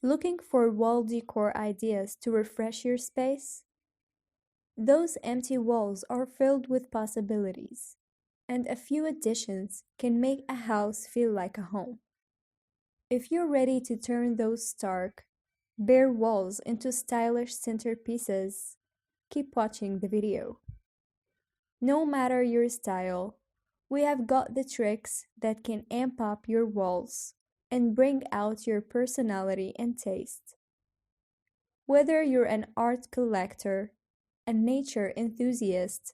Looking for wall decor ideas to refresh your space? Those empty walls are filled with possibilities, and a few additions can make a house feel like a home. If you're ready to turn those stark, bare walls into stylish centerpieces, keep watching the video. No matter your style, we have got the tricks that can amp up your walls and bring out your personality and taste. Whether you're an art collector, a nature enthusiast,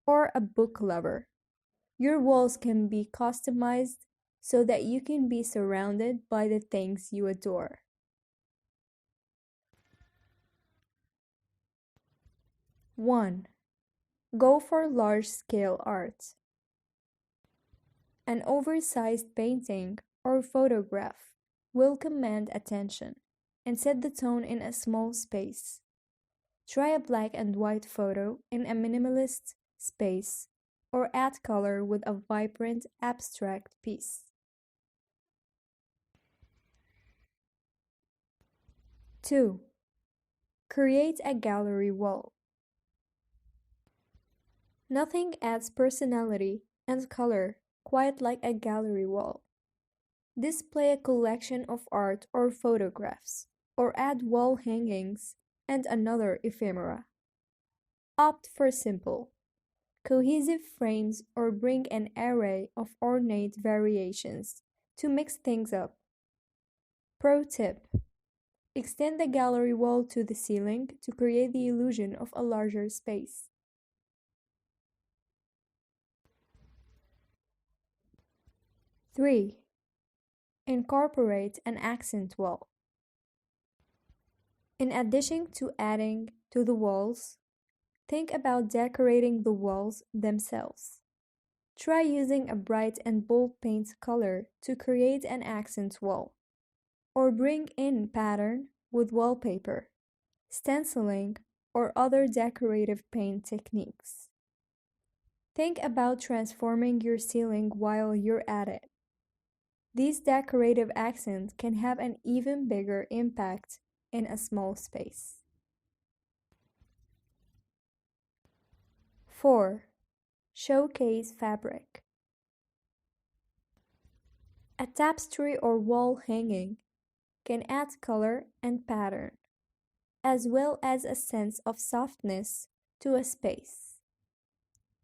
or a book lover, your walls can be customized so that you can be surrounded by the things you adore. 1. Go for large-scale art. An oversized painting or photograph will command attention and set the tone in a small space. Try a black and white photo in a minimalist space or add color with a vibrant abstract piece. 2. Create a gallery wall. Nothing adds personality and color quite like a gallery wall. Display a collection of art or photographs, or add wall hangings and another ephemera. Opt for simple, cohesive frames or bring an array of ornate variations to mix things up. Pro tip: extend the gallery wall to the ceiling to create the illusion of a larger space. 3. Incorporate an accent wall. In addition to adding to the walls, think about decorating the walls themselves. Try using a bright and bold paint color to create an accent wall, or bring in pattern with wallpaper, stenciling, or other decorative paint techniques. Think about transforming your ceiling while you're at it. These decorative accents can have an even bigger impact in a small space. 4. Showcase fabric. A tapestry or wall hanging can add color and pattern, as well as a sense of softness to a space.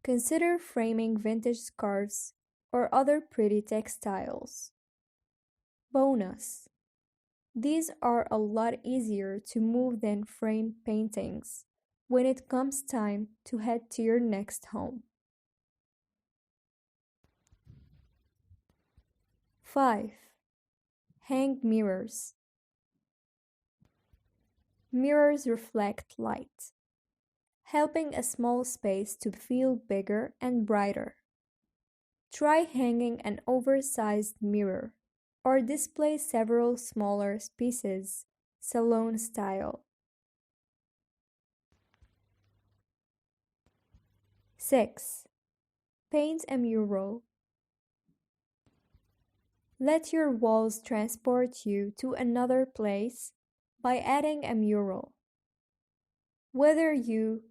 Consider framing vintage scarves or other pretty textiles. Bonus: these are a lot easier to move than framed paintings when it comes time to head to your next home. 5. Hang mirrors. Mirrors reflect light, helping a small space to feel bigger and brighter. Try hanging an oversized mirror or display several smaller pieces, salon style. 6. Paint a mural. Let your walls transport you to another place by adding a mural. Whether you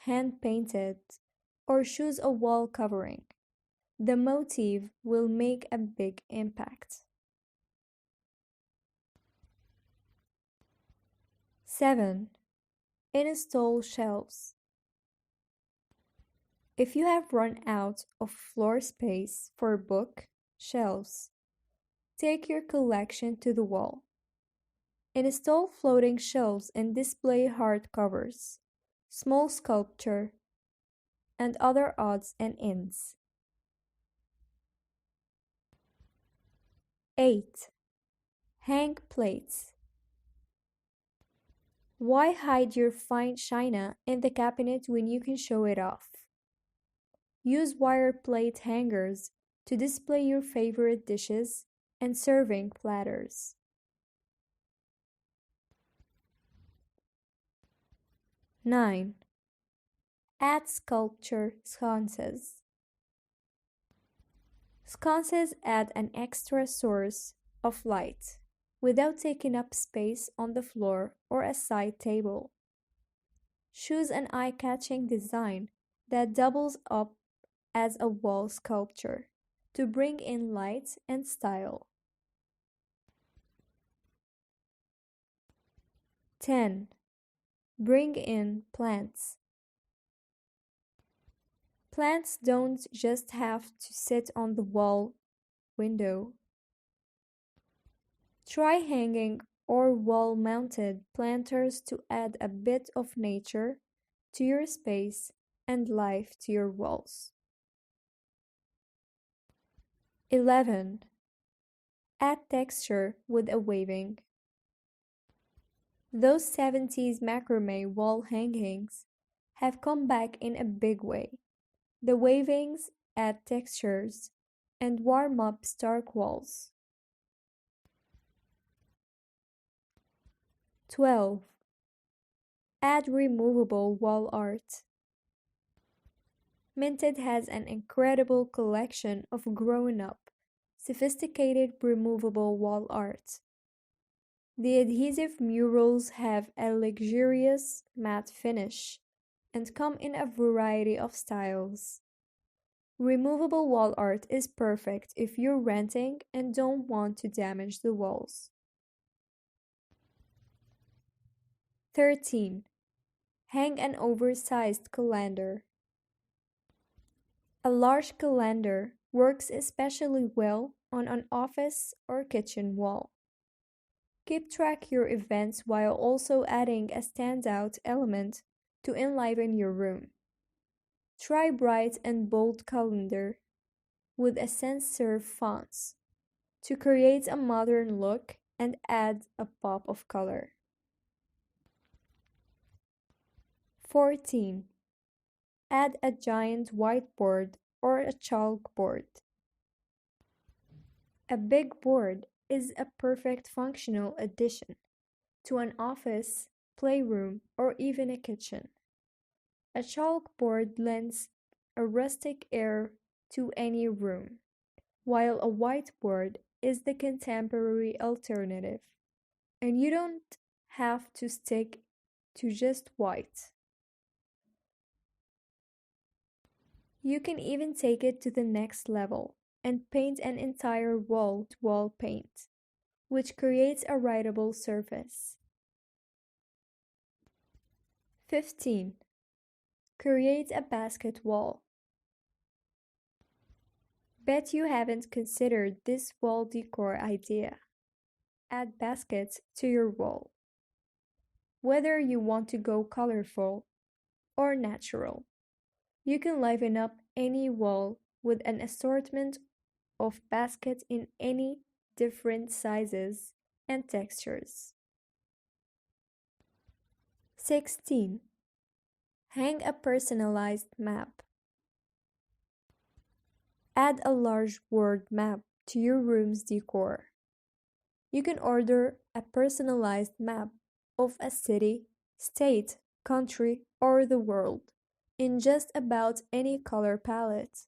hand-paint it or choose a wall covering, the motif will make a big impact. 7. Install shelves. If you have run out of floor space for book shelves, take your collection to the wall. Install floating shelves and display hardcovers, small sculpture, and other odds and ends. 8. Hang plates. Why hide your fine china in the cabinet when you can show it off? Use wire plate hangers to display your favorite dishes and serving platters. 9. Add sculpture sconces. Sconces add an extra source of light, without taking up space on the floor or a side table. Choose an eye-catching design that doubles up as a wall sculpture to bring in light and style. 10. Bring in plants. Plants don't just have to sit on the wall window. Try hanging or wall-mounted planters to add a bit of nature to your space and life to your walls. 11. Add texture with a waving. Those 70s macrame wall hangings have come back in a big way. The wavings add textures and warm up stark walls. 12. Add removable wall art. Minted has an incredible collection of grown-up, sophisticated removable wall art. The adhesive murals have a luxurious matte finish and come in a variety of styles. Removable wall art is perfect if you're renting and don't want to damage the walls. 13. Hang an oversized calendar. A large calendar works especially well on an office or kitchen wall. Keep track your events while also adding a standout element to enliven your room. Try bright and bold calendar with a sans-serif fonts to create a modern look and add a pop of color. 14. Add a giant whiteboard or a chalkboard. A big board is a perfect functional addition to an office, playroom, or even a kitchen. A chalkboard lends a rustic air to any room, while a whiteboard is the contemporary alternative, and you don't have to stick to just white. You can even take it to the next level and paint an entire wall-to-wall paint, which creates a writable surface. 15. Create a basket wall. Bet you haven't considered this wall decor idea. Add baskets to your wall. Whether you want to go colorful or natural, you can liven up any wall with an assortment of baskets in any different sizes and textures. 16. Hang a personalized map. Add a large word map to your room's decor. You can order a personalized map of a city, state, country, or the world in just about any color palette.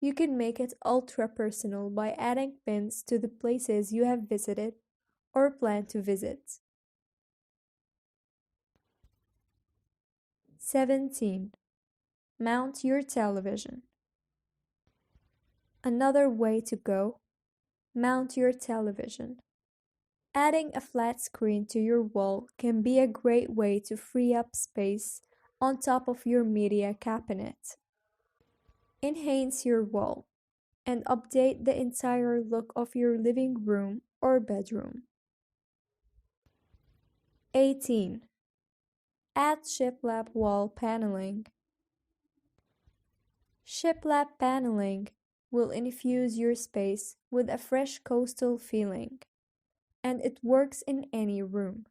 You can make it ultra personal by adding pins to the places you have visited or plan to visit. 17. Mount your television. Another way to go, mount your television. Adding a flat screen to your wall can be a great way to free up space on top of your media cabinet. Enhance your wall and update the entire look of your living room or bedroom. 18. Add shiplap wall paneling. Shiplap paneling will infuse your space with a fresh coastal feeling, and it works in any room.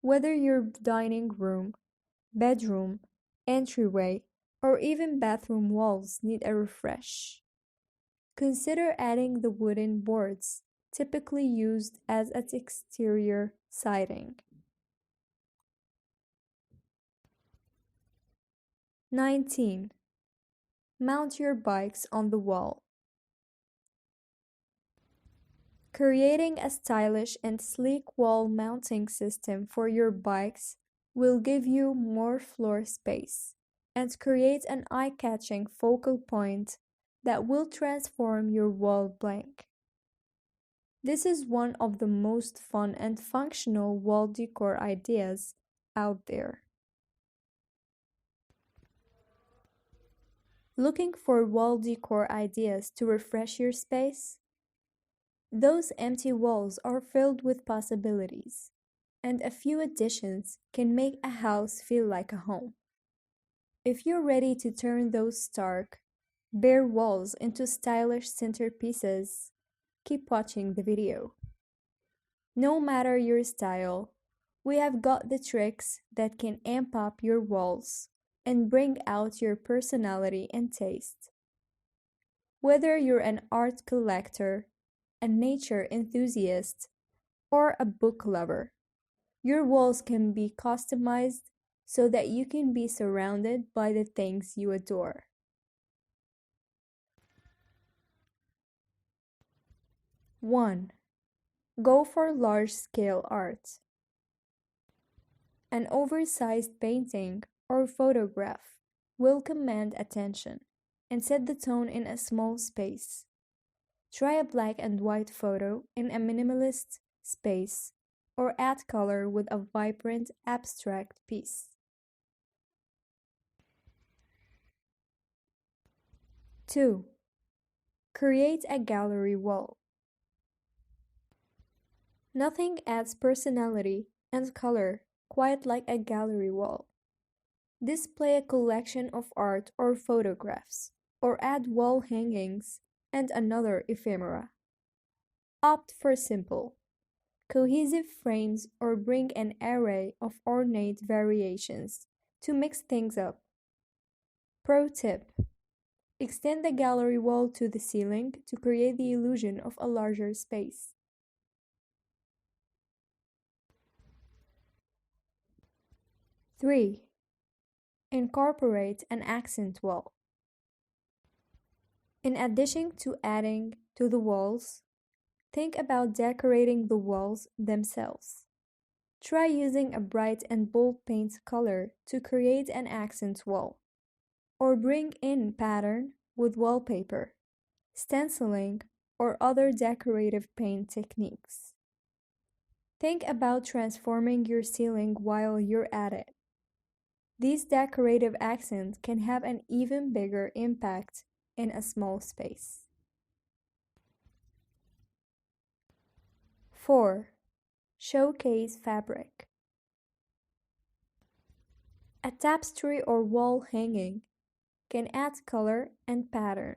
Whether your dining room, bedroom, entryway, or even bathroom walls need a refresh. Consider adding the wooden boards typically used as an exterior siding. 19. Mount your bikes on the wall. Creating a stylish and sleek wall mounting system for your bikes will give you more floor space and create an eye-catching focal point that will transform your wall blank. This is one of the most fun and functional wall decor ideas out there. Looking for wall decor ideas to refresh your space? Those empty walls are filled with possibilities, and a few additions can make a house feel like a home. If you're ready to turn those stark, bare walls into stylish centerpieces, keep watching the video. No matter your style, we have got the tricks that can amp up your walls and bring out your personality and taste. Whether you're an art collector, a nature enthusiast, or a book lover, your walls can be customized so that you can be surrounded by the things you adore. One, go for large-scale art. An oversized painting or photograph will command attention and set the tone in a small space. Try a black and white photo in a minimalist space or add color with a vibrant abstract piece. 2. Create a gallery wall. Nothing adds personality and color quite like a gallery wall. Display a collection of art or photographs, or add wall hangings and another ephemera. Opt for simple, cohesive frames or bring an array of ornate variations to mix things up. Pro tip: extend the gallery wall to the ceiling to create the illusion of a larger space. 3. Incorporate an accent wall. In addition to adding to the walls, think about decorating the walls themselves. Try using a bright and bold paint color to create an accent wall, or bring in pattern with wallpaper, stenciling, or other decorative paint techniques. Think about transforming your ceiling while you're at it. These decorative accents can have an even bigger impact in a small space. 4. Showcase fabric. A tapestry or wall hanging can add color and pattern,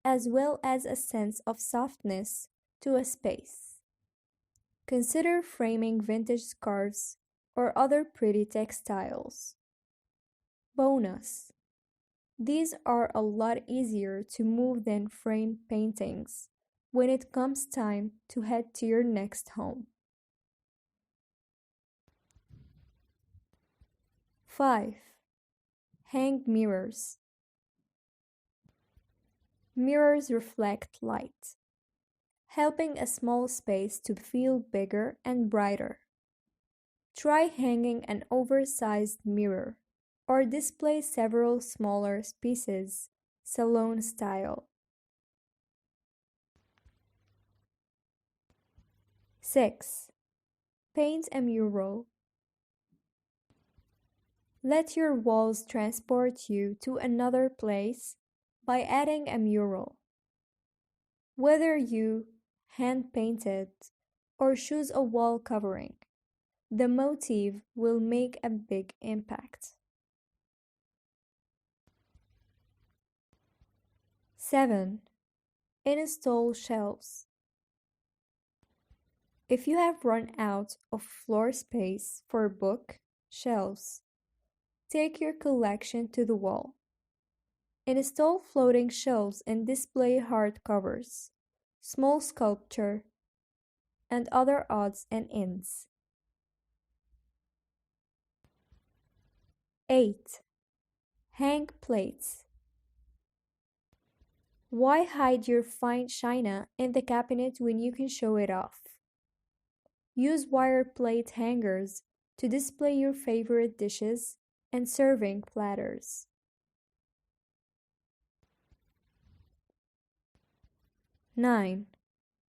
as well as a sense of softness to a space. Consider framing vintage scarves or other pretty textiles. Bonus: these are a lot easier to move than framed paintings when it comes time to head to your next home. 5. Hang mirrors. Mirrors reflect light, helping a small space to feel bigger and brighter. Try hanging an oversized mirror or display several smaller pieces, salon style. 6. Paint a mural. Let your walls transport you to another place by adding a mural. Whether you hand paint it or choose a wall covering, the motif will make a big impact. 7. Install shelves. If you have run out of floor space for book shelves, take your collection to the wall. Install floating shelves and display hardcovers, small sculpture, and other odds and ends. 8. Hang plates. Why hide your fine china in the cabinet when you can show it off? Use wire plate hangers to display your favorite dishes and serving platters. 9.